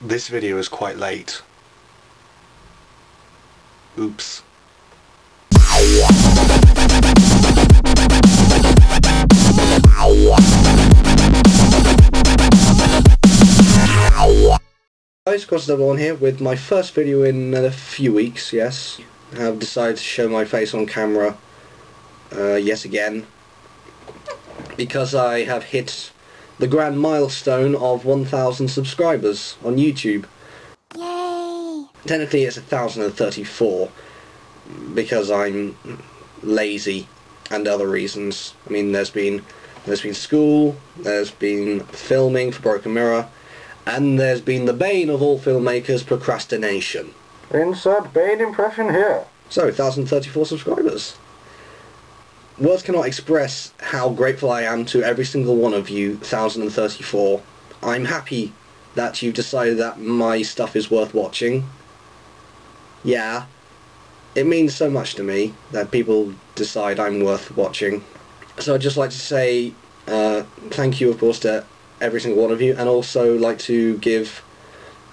This video is quite late. Oops. Guys, CrossHairs here with my first video in a few weeks, yes. I've decided to show my face on camera yet again because I have hit the grand milestone of 1,000 subscribers on YouTube. Yay! Technically it's 1,034 because I'm lazy and other reasons. I mean, there's been school, there's been filming for Broken Mirror, and there's been the bane of all filmmakers, procrastination. Insert Bane impression here. So, 1,034 subscribers. Words cannot express how grateful I am to every single one of you, 1,034. I'm happy that you've decided that my stuff is worth watching. Yeah, it means so much to me that people decide I'm worth watching. So I'd just like to say thank you, of course, to every single one of you, and also like to give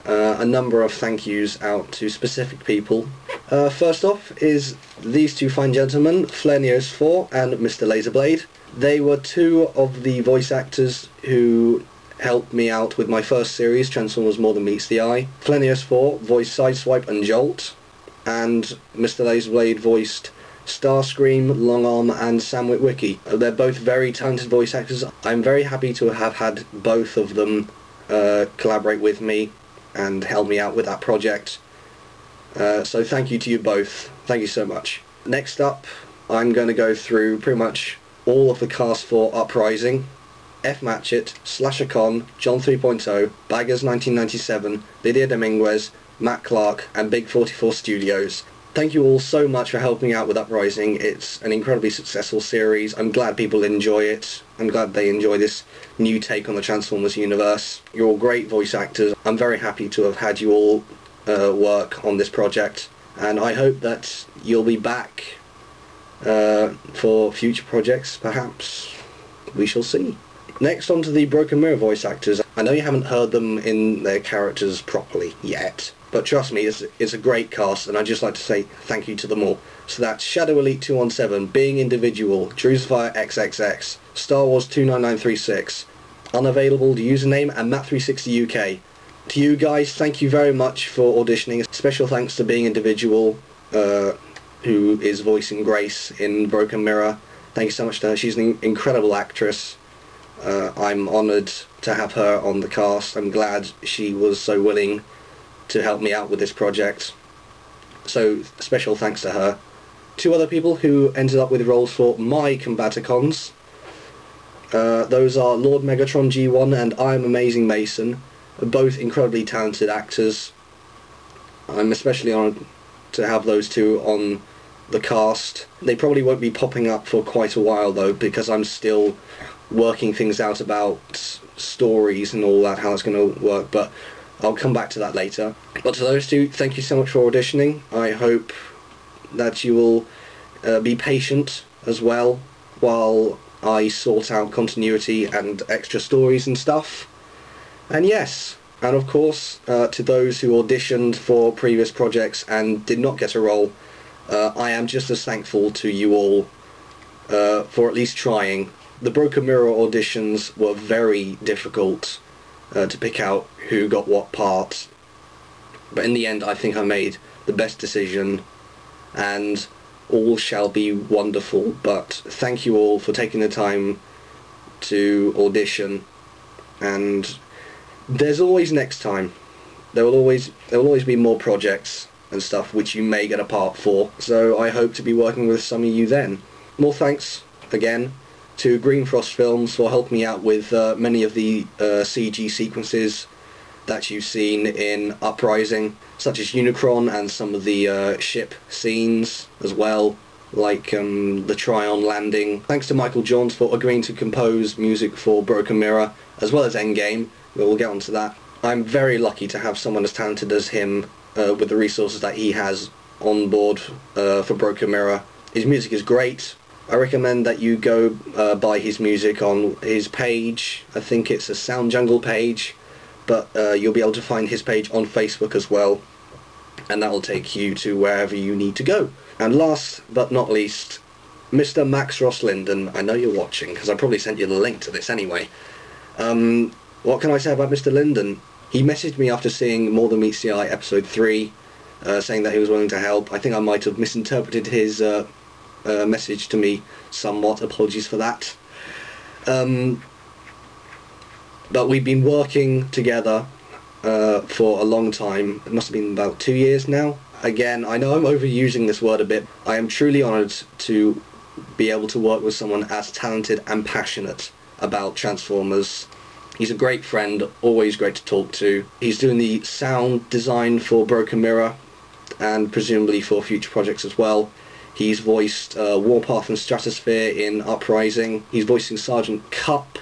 a number of thank yous out to specific people. First off is these two fine gentlemen, Flernios4 and Mr. Laserblade. They were two of the voice actors who helped me out with my first series, Transformers More Than Meets the Eye. Flernios4 voiced Sideswipe and Jolt, and Mr. Laserblade voiced Starscream, Longarm and Sam Witwicky. They're both very talented voice actors. I'm very happy to have had both of them collaborate with me and help me out with that project. So thank you to you both. Thank you so much. Next up, I'm going to go through pretty much all of the cast for Uprising. F. Matchett, Slasher Con, John 3.0, Baggers 1997, Lydia Dominguez, Matt Clark and Big 44 Studios. Thank you all so much for helping out with Uprising. It's an incredibly successful series. I'm glad people enjoy it. I'm glad they enjoy this new take on the Transformers universe. You're all great voice actors. I'm very happy to have had you all work on this project, and I hope that you'll be back for future projects, perhaps. We shall see. Next on to the Broken Mirror voice actors. I know you haven't heard them in their characters properly yet, but trust me, it's a great cast, and I'd just like to say thank you to them all. So that's Shadow Elite 217, Being Individual, Drewsfire XXX, Star Wars 29936, Unavailable username, and Matt360UK. To you guys, thank you very much for auditioning. Special thanks to Being Individual, who is voicing Grace in Broken Mirror. Thank you so much to her. She's an incredible actress. I'm honoured to have her on the cast. I'm glad she was so willing to help me out with this project. So special thanks to her. Two other people who ended up with roles for my Combaticons. Those are Lord Megatron G1 and I Am Amazing Mason. Both incredibly talented actors. I'm especially honoured to have those two on the cast. They probably won't be popping up for quite a while though, because I'm still working things out about stories and all that, how it's going to work, but I'll come back to that later. But to those two, thank you so much for auditioning. I hope that you will be patient as well while I sort out continuity and extra stories and stuff. And yes, and of course, to those who auditioned for previous projects and did not get a role, I am just as thankful to you all for at least trying. The Broken Mirror auditions were very difficult to pick out who got what part, but in the end I think I made the best decision, and all shall be wonderful. But thank you all for taking the time to audition, and there's always next time. There will always be more projects and stuff which you may get a part for, so I hope to be working with some of you then. More thanks again to Green Frost Films for helping me out with many of the CG sequences that you've seen in Uprising, such as Unicron and some of the ship scenes as well, like the Tryon landing. Thanks to Michael Johns for agreeing to compose music for Broken Mirror, as well as Endgame. We'll get onto that. I'm very lucky to have someone as talented as him with the resources that he has on board for Broken Mirror. His music is great. I recommend that you go buy his music on his page. I think it's a Sound Jungle page, but you'll be able to find his page on Facebook as well, and that will take you to wherever you need to go. And last but not least, Mr. Max Ross Linden. I know you're watching, because I probably sent you the link to this anyway. What can I say about Mr. Linden? He messaged me after seeing More Than Meets the Eye episode 3, saying that he was willing to help. I think I might have misinterpreted his message to me somewhat. Apologies for that. But we've been working together for a long time. It must have been about 2 years now. Again, I know I'm overusing this word a bit. I am truly honoured to be able to work with someone as talented and passionate about Transformers. He's a great friend, always great to talk to. He's doing the sound design for Broken Mirror, and presumably for future projects as well. He's voiced Warpath and Stratosphere in Uprising. He's voicing Sergeant Cup,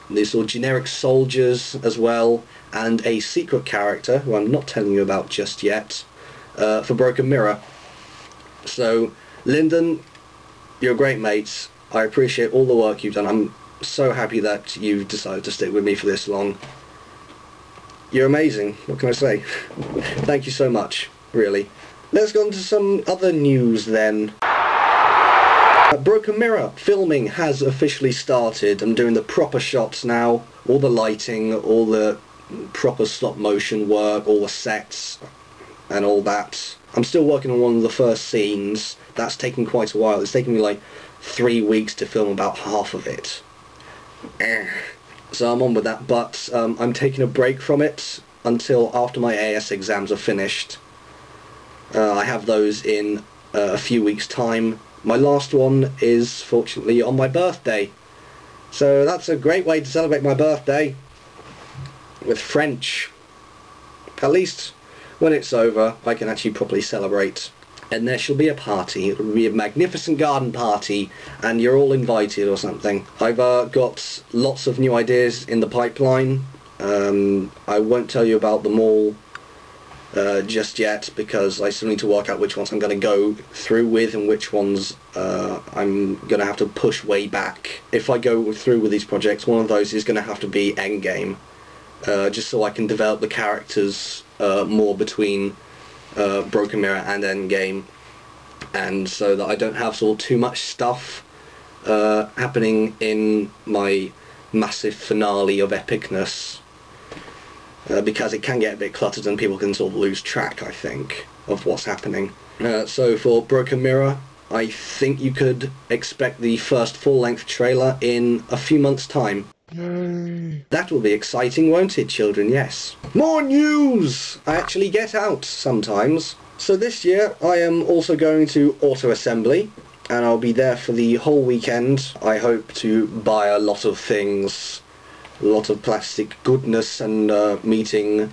these sort of generic soldiers as well, and a secret character, who I'm not telling you about just yet, for Broken Mirror. So, Lyndon, you're a great mate. I appreciate all the work you've done. I'm so happy that you've decided to stick with me for this long. You're amazing. What can I say? Thank you so much, really. Let's go on to some other news then. Broken Mirror filming has officially started. I'm doing the proper shots now, all the lighting, all the proper stop motion work, all the sets and all that. I'm still working on one of the first scenes. That's taken quite a while. It's taken me like 3 weeks to film about half of it. So I'm on with that, but I'm taking a break from it until after my AS exams are finished. I have those in a few weeks' time. My last one is fortunately on my birthday, so that's a great way to celebrate my birthday, with French. At least when it's over I can actually properly celebrate, and there shall be a party. It will be a magnificent garden party, and you're all invited or something. I've got lots of new ideas in the pipeline. I won't tell you about them all just yet, because I still need to work out which ones I'm going to go through with and which ones I'm going to have to push way back. If I go through with these projects, one of those is going to have to be Endgame, just so I can develop the characters more between Broken Mirror and Endgame, and so that I don't have sort of too much stuff happening in my massive finale of epicness. Because it can get a bit cluttered and people can sort of lose track, I think, of what's happening. So for Broken Mirror, I think you could expect the first full-length trailer in a few months' time. Yay. That will be exciting, won't it, children? Yes. More news! I actually get out sometimes. So this year I am also going to Auto Assembly, and I'll be there for the whole weekend. I hope to buy a lot of things, a lot of plastic goodness, and meeting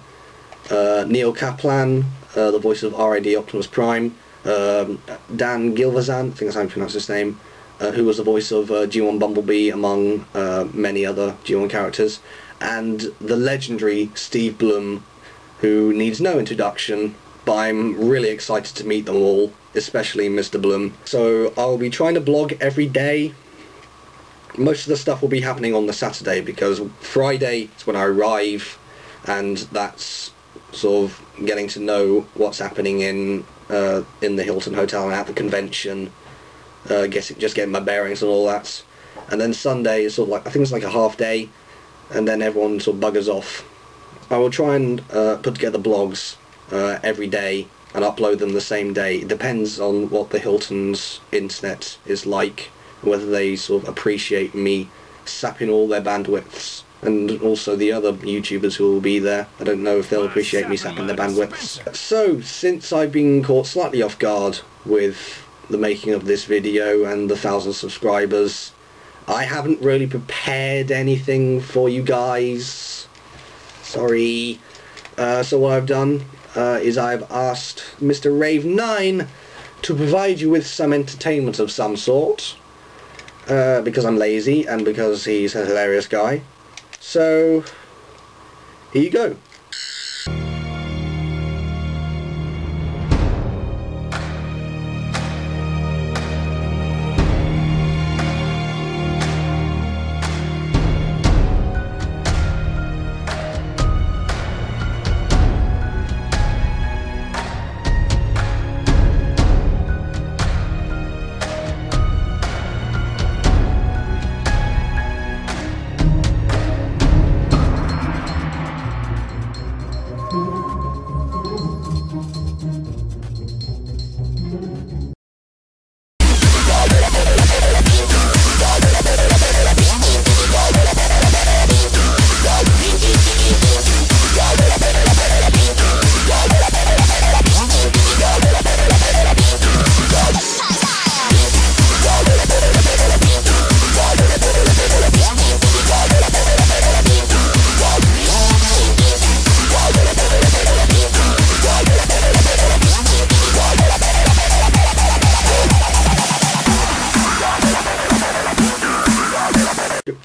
Neil Kaplan, the voice of R.I.D. Optimus Prime, Dan Gilvezan, I think that's how you pronounce his name, who was the voice of G1 Bumblebee, among many other G1 characters, and the legendary Steve Blum, who needs no introduction, but I'm really excited to meet them all, especially Mr. Blum. So I'll be trying to blog every day. Most of the stuff will be happening on the Saturday, because Friday is when I arrive, and that's sort of getting to know what's happening in the Hilton Hotel and at the convention, just getting my bearings and all that. And then Sunday is sort of like, I think it's like a half day, and then everyone sort of buggers off. I will try and put together blogs every day and upload them the same day. It depends on what the Hilton's internet is like, whether they sort of appreciate me sapping all their bandwidths, and also the other YouTubers who will be there. I don't know if they'll appreciate me sapping their bandwidths. So, since I've been caught slightly off guard with the making of this video and the 1,000 subscribers, I haven't really prepared anything for you guys. Sorry. So what I've done is I've asked Mr. Rave9 to provide you with some entertainment of some sort. Because I'm lazy and because he's a hilarious guy. So, here you go.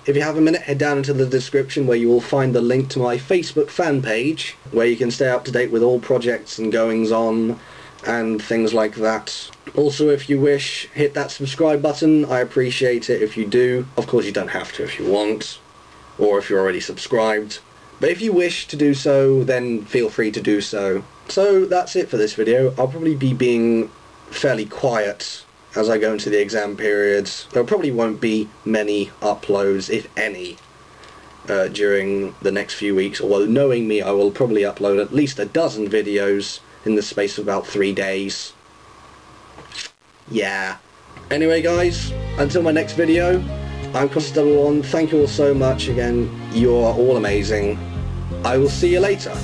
if you have a minute, head down into the description where you will find the link to my Facebook fan page, where you can stay up to date with all projects and goings on and things like that. Also, if you wish, hit that subscribe button. I appreciate it if you do. Of course, you don't have to if you want, or if you're already subscribed. But if you wish to do so, then feel free to do so. So that's it for this video. I'll probably be being fairly quiet as I go into the exam periods. There probably won't be many uploads, if any, during the next few weeks. Although, knowing me, I will probably upload at least a dozen videos in the space of about 3 days. Yeah. Anyway guys, until my next video, I'm Crosshairs1. Thank you all so much again. You are all amazing. I will see you later.